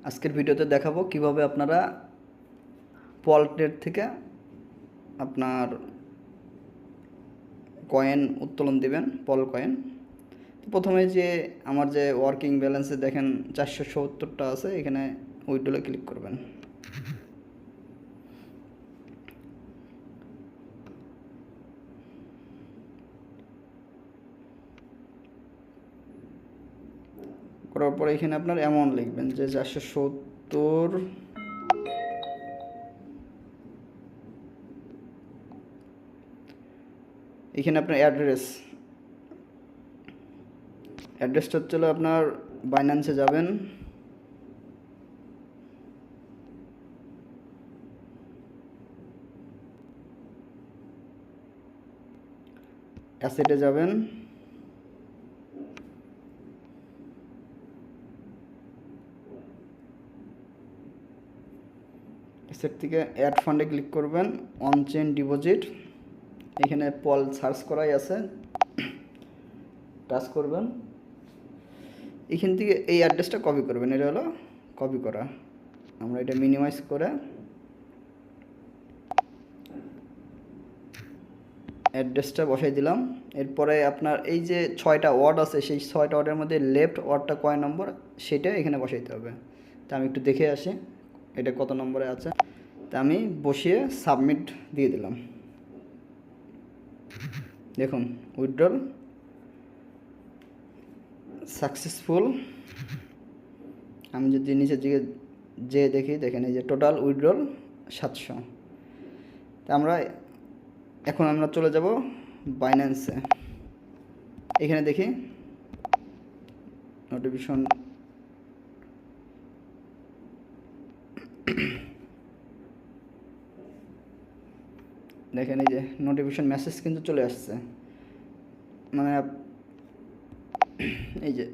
আজকের ভিডিওতে দেখাবো কিভাবে আপনারা ওয়ালেট থেকে আপনার কয়েন উত্তোলন দিবেন, পল কয়েন। প্রথমে যে আমার যে ওয়ার্কিং ব্যালেন্সে দেখেন 470টা আছে, এখানে উইথড্রলে ক্লিক করবেন। করার পরে এখানে আপনার অ্যামাউন্ট লিখবেন যে 470। এখানে আপনার অ্যাড্রেসটা হচ্ছে আপনার বাইন্যান্সে যাবেন, অ্যাসেটে যাবেন, অ্যাসেট থেকে অ্যাড ফান্ডে ক্লিক করবেন, অন চেইন ডিপোজিট। এখানে পল সার্চ করাই আছে, টাচ করবেন। এখান থেকে এই অ্যাড্রেসটা কপি করবেন, এটা হলো কপি করা। আমরা এটা মিনিমাইজ করে অ্যাড্রেসটা বসাই দিলাম। এরপরে আপনার এই যে 6টা ওয়ার্ড আছে, সেই 6টা ওয়ার্ডের মধ্যে লেফট ওয়ার্ডটা কয় নম্বর সেটা এখানে বসাইতে হবে। তা আমি একটু দেখে আসি এটা কত নম্বরে আছে। তা আমি বসিয়ে সাবমিট দিয়ে দিলাম। দেখুন উইথড্রল সাকসেসফুল। আমি যদি নিচের দিকে যে দেখি, দেখেন এই যে টোটাল উইথড্রল 700। তা এখন আমরা চলে যাব বাইন্যান্সে। এখানে দেখি নোটিফিকেশন, দেখেন এই যে নোটিফিকেশন মেসেজ কিন্তু চলে আসছে। মানে এই যে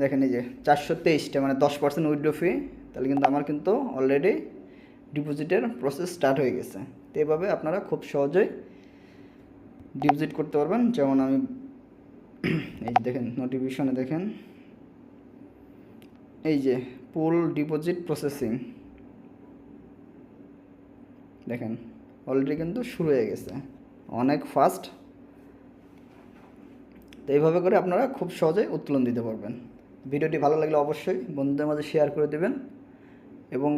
দেখেন এই যে 423টা, মানে 10% উইথড্র ফি। তাহলে কিন্তু আমার কিন্তু অলরেডি ডিপোজিটের প্রসেস স্টার্ট হয়ে গেছে। তো এভাবে আপনারা খুব সহজেই ডিপোজিট করতে পারবেন। যেমন আমি এই যে দেখেন নোটিফিকেশনে দেখেন এই যে পুল ডিপোজিট প্রসেসিং, দেখেন অলরেডি কিন্তু শুরু হয়ে গেছে, অনেক ফাস্ট। তো এইভাবে করে আপনারা খুব সহজেই উত্তোলন দিতে পারবেন। ভিডিওটি ভালো লাগলে অবশ্যই বন্ধুদের মাঝে শেয়ার করে দেবেন এবং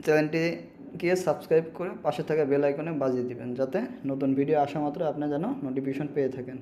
চ্যানেলটিকে সাবস্ক্রাইব করে পাশে থাকা বেল আইকনে বাজিয়ে দিবেন, যাতে নতুন ভিডিও আসা মাত্র আপনি যেন নোটিফিকেশন পেয়ে থাকেন।